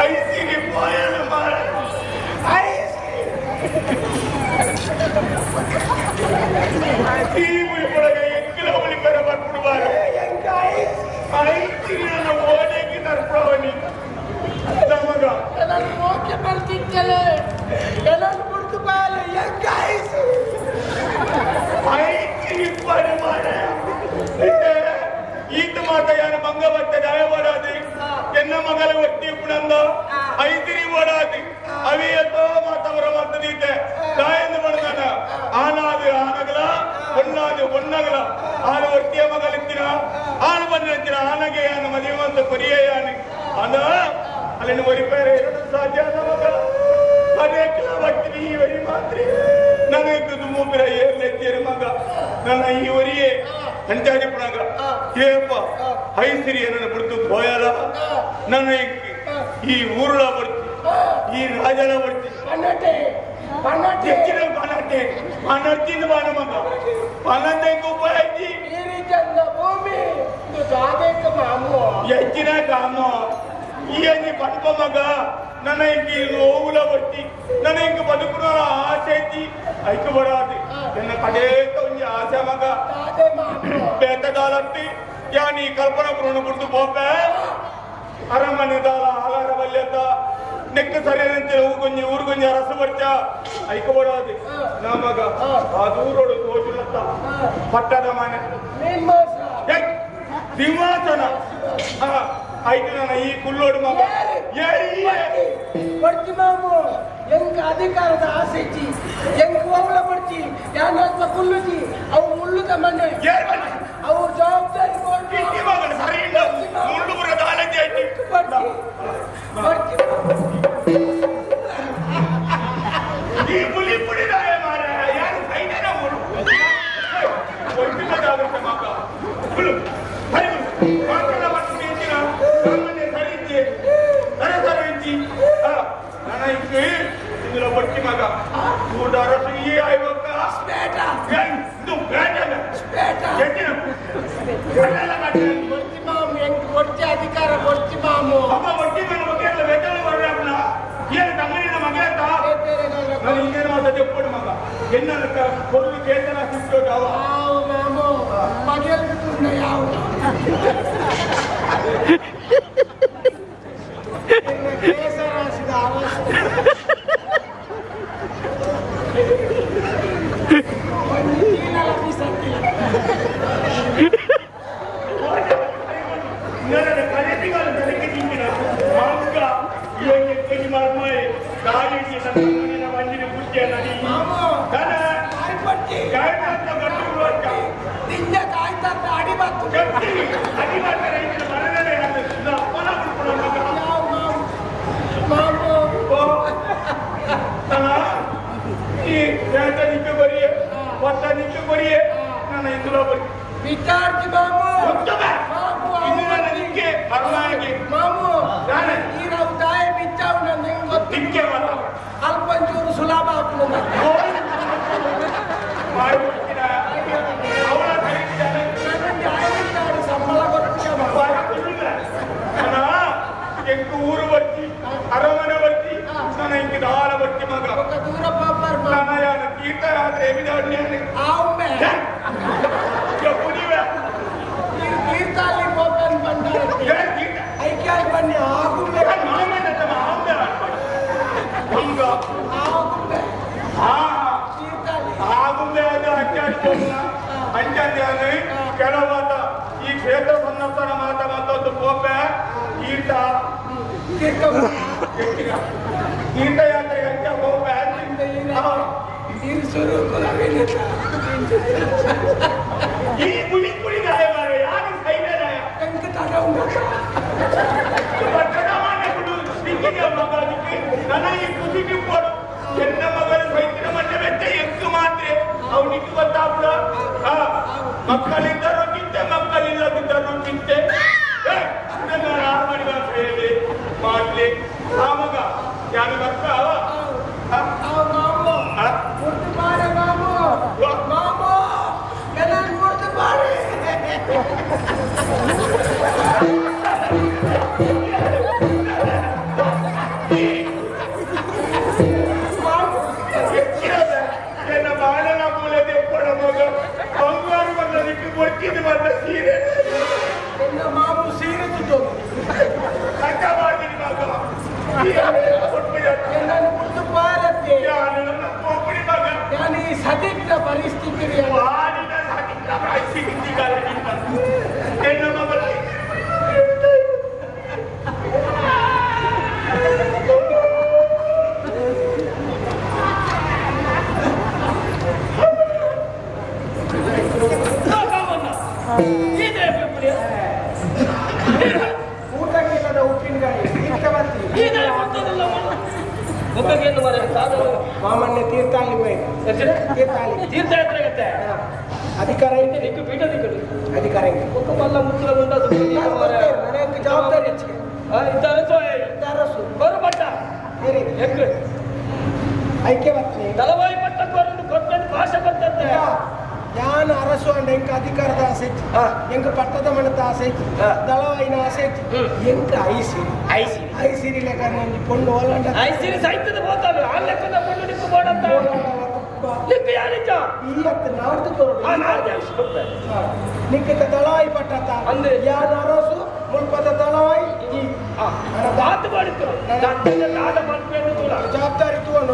ಐಸಿಗೆ ಪೋಯಲು ಮಾರ ಈ ಮುಳಿಪೊಳಗೆ ಎಂಕಲ ಹುಳಿ ಬರ ಬರ್ಬಿಡುವಾರ ಐಸಿಗೆ ನನ್ನ ಓದಕ್ಕೆ ತರ್ಪವನಿ ನಮಗ ನಾನು ಓಕೆ ಬರ್ತಿದ್ದಲೆ ಎಲ್ಲರೂ ಬಿಡ್ತು ಬಾಲ ಹೆಂಗ ಐಸಿಗೆ ಪರಿ ಮಾರ ಈತ ಮಾತ ಯಾರು ಮಂಗ ಬರ್ತದೆ ಅವೆ ಬರಾದಿ ಎನ್ನ ಮಗಲ ಒಟ್ಟಿ ಪುಣಂದ ಐತಿರಿ ಓಡಾದಿ ಅವಿ ಎತ್ತೋ ಮಾತವರ ಬರ್ತದೀತೆ ದಾಯಂದು ಬಣದಾನ ಆನಾದಿ ಆನಗಲ ಒಣ್ಣಾದಿ ಒಣ್ಣಗಲ ಆನು ಒಟ್ಟಿಯ ಮಗಲಿತ್ತಿನ ಆನು ಬಂದಿನ ಆನಗೆ ಯಾನು ಮದುವಂತ ಪರಿಯೇ ಯಾನಿ ಅದ ಅಲ್ಲಿನ ಒರಿಪೇರೆ ಎರಡು ಸಾಧ್ಯ ಮಗ ಅದೇಕಲ ಬಟ್ಟಿನಿ ಈ ವರಿ ಮಾತ್ರಿ ನನಗೆ ತುಮೂಪಿರ ಏರ್ಲೆತ್ತೇರು ಮಗ ನನ್ನ ಈ ವರಿಯೇ ಅಂಟಾಡಿ ಪುಣಗ ಏಪ್ಪ ಐಸಿರಿ ನನ್ನ ಬಿಡ್ತು ಹೋಯಲ್ಲ ನನ್ನ ಈ ಊರುಳ ಬರ್ತಿ ಈ ರಾಜನ ಬರ್ತಿ ಹೆಚ್ಚಿನ ಪನಟ್ಟೆ ಪನರ್ತಿಂದ ಬಾನ ಮಗ ಪನಂದ ಉಪಾಯ ಭೂಮಿ ಹೆಚ್ಚಿನ ಕಾಮ ಈ ಪಂಪ ಮಗ ನನ್ನ ಈ ನೋವುಲ ಬರ್ತಿ ನನ್ನ ಹಿಂಗ ಬದುಕುನ ಆಸೆ ಐತಿ ಐಕ ಬರಾದಿ ನನ್ನ ಕಡೇತ ಒಂಜಿ ಆಸೆ ಮಗ ಬೇತಗಾಲತ್ತಿ ಯಾ ನೀ ಕಲ್ಪನಾ ಪುರಣ ಬಿಡ್ತು ಪೋಪೆ ಅರಮನೆ ದಾಲ ಆಗಾರ ಬಲ್ಯತ ನೆಕ್ಕ ಸರಿಯಂತೆ ಊರುಗೊಂಜಿ ರಸ ಬರ್ಚ ಐಕ ಬರಾದಿ ನಾ ಮಗ ಆ ದೂರೋಡು ತೋಜುಲತ್ತ ಪಟ್ಟದ ಮನೆ ಸಿಂಹಾಸನ ಆಯ್ತು ನನ್ನ ಈ ಕುಲ್ಲೋಡು ಮಗ ಬರ್ತಿ ಮಾಮು ಹೆಂಗ ಅಧಿಕಾರದ ಆಸೆ ಐತಿ ಹೆಂಗ ಹೋಗ್ಲ ಬರ್ತಿ ಯಾನಂತ ಕುಲ್ಲುದಿ ಅವು ಮುಳ್ಳುದ ಮನೆ ಅವ್ರ ಜವಾಬ್ದಾರಿ ಸರಿ ಇಲ್ಲ ಮುಳ್ಳು ಬರೋದು ಆಲಂಜಿ ಆಯ್ತು ಬರ್ತಿ ಈ ಪುಲಿ ಪುಡಿದಾಯ ಮಾರ ಯಾರು ಕೈದೇನ ಮುಳು ಒಟ್ಟಿನದಾಗುತ್ತೆ ಮಗ ಹುಳು ಮಕ್ಕಳ ಮಟ್ಟಿನ ಸಾಮಾನ್ಯ ಸರಿದ್ದೆ ಸರಿ ನನ್ನ ಇಂದುಲ ಬಟ್ಟಿ ಮಗ ಊಟ ರಸಗಿಯೇ ಆಯ್ವಕ್ಕ ಇದು ಬೇಟನ ಬರ್ತಿ ಮಾಮು ಹೆಂಗ್ ಬರ್ತಿ ಅಧಿಕಾರ ಬರ್ತಿ ಮಾಮು ಅಮ್ಮ ಬಟ್ಟಿ ನನ್ನ ಬಗ್ಗೆ ಎಲ್ಲ ವೇತನ ಮಾಡ್ಯಾವಲ್ಲ ಏನು ತಮ್ಮನಿನ ಮಗ ಅಂತ ನಾನು ಇನ್ನೇನು ಮಾತಾಡಿ ಒಪ್ಪಡು ಮಗ ಎನ್ನ ಕೊರಲು ಕೇತನ ಸಿಕ್ತೋದು ಅವ ಮಾಮು ಮಗೆಲ್ಬಿಟ್ಟು ಯಾವ ಕೇಸರಾಸಿದ ಅವಶ್ಯ ವಿಚಾರ್ಜಿ ಮಾಮು ಮಾಮು ಈ ನಾವು ತಾಯ ಬಿಚ್ಚಾವು ನನ್ನ ಹೆಂಗ್ ಗೊತ್ತಿಕ್ಕೆ ಅಲ್ಪಂಚೂರು ಸುಲಭ ಆಗ್ತದೆ ಸಂಬಳ ಎಂಟು ಊರು ಬರ್ತಿ ಅರಮನೆ ಬರ್ತಿ ನನ್ನ ಹಿಂಗೆ ದಾರ ಬರ್ತಿ ಮಗ ದೂರ ಪಾಪರ್ ನನ್ನ ತೀರ್ಥಯಾತ್ರೆ ತೀರ್ಥಾಲಿ ಹೋಗ್ತಾನೆ ಬಂದ ಐಕ್ಯ ಬನ್ನಿ ಆಗುಂಬೆ ಆಗುಂಬೆ ಅದು ಅಂಚಂದೆ ಕೆಲವಾತ ಈ ಕ್ಷೇತ್ರ ಸನ್ನಪ್ಪನ ಮಾತ ಮತ್ತೊಂದು ಕೋಪೆ ತೀರ್ಥಯಾತ್ರೆಗೆ ಅಂಚ ಕೋಪೆ ಈ ಪುಡಿ ಪುಡಿದಾಯ ಯಾರು ಸೈನ್ಯದಾಯ ನನ್ನ ಈ ಕುದಿಗೆ ಕೊಡು ಎನ್ನ ಮಗನ ಸೈನ್ಯ ಮನೆ ಬೆಟ್ಟ ಎಕ್ಕು ಮಾತ್ರ ಅವನಿಗೆ ಗೊತ್ತಾಗ್ಬಿಡ ಮಕ್ಕಳಿದ್ದರೂ ಕಿಂತೆ ಮಕ್ಕಳಿಲ್ಲದಿದ್ದರೂ ಕಿಂತೆ ಹೇಳಿ ಮಾಡ್ಲಿ ಆ ಮಗ ಯಾರು ಬರ್ತಾವ ಮಾಮು ಒಬ್ಬಗೇನು ಮರ ಸಾಧು ಮಾಮನ್ಯ ತೀರ್ಥಾಲಿ ತೀರ್ಥಾಲಿ ತೀರ್ಥಯಾತ್ರೆ ಗತ್ತೆ ಅಧಿಕಾರ ಐತೆ ನಿಕ್ಕು ಪೀಠ ನಿಕ್ಕಡು ಅಧಿಕಾರ ಐತೆ ಒಕ್ಕ ಮಲ್ಲ ಮುಚ್ಚಲ ಉಂಟದು ನನಗೆ ಜವಾಬ್ದಾರಿ ಹೆಚ್ಚಿಗೆ ಇದ್ದಾರೆ ಸೋಯ ಅರಸು ಬರು ಪಟ್ಟ ಹೇಳಿ ಎಕ್ಕು ಐಕ್ಯವತ್ನಿ ತಲವಾಯಿ ಪಟ್ಟ ಕೊರಡು ಕೊಟ್ಟದ್ದು ಭಾಷೆ ಬರ್ತದೆ ಯಾನ್ ಅರಸು ಅಂಡ್ ಎಂಕ ಅಧಿಕಾರದ ಆಸೆ ಎಂಕ ಪಟ್ಟದ ಮಣದ ಆಸೆ ದಳವಾಯಿನ ಆಸೆ ಎಂಕ ಐಸಿರಿ ಲೆಕ್ಕ ನಂಜಿ ಪೊಂಡು ಓಲಾಂಡ ಐಸಿರಿ ಸಾಹಿತ್ಯದ ಹೋತಾವೆ ಆ ಲೆಕ್ಕದ ಪೊಂಡು ನಿಕ್ಕು ಬೋಡಂತ ನಿಕ್ಕು ಯಾರಿದ್ದ ಈ ಹತ್ತು ನಾಡ್ದು ತೋರು ನಿಕ್ಕಿತ ದಳವಾಯಿ ಪಟ್ಟತ್ತ ಅಂದ್ರೆ ಯಾನ್ ಅರಸು ಮುಲ್ಪದ ದಳವಾಯಿ ಮಾತು ಮಾಡಿತ್ತು ದಾದ ಮಾಡ್ಬೇಕು ಜವಾಬ್ದಾರಿ ತಗೊಂಡು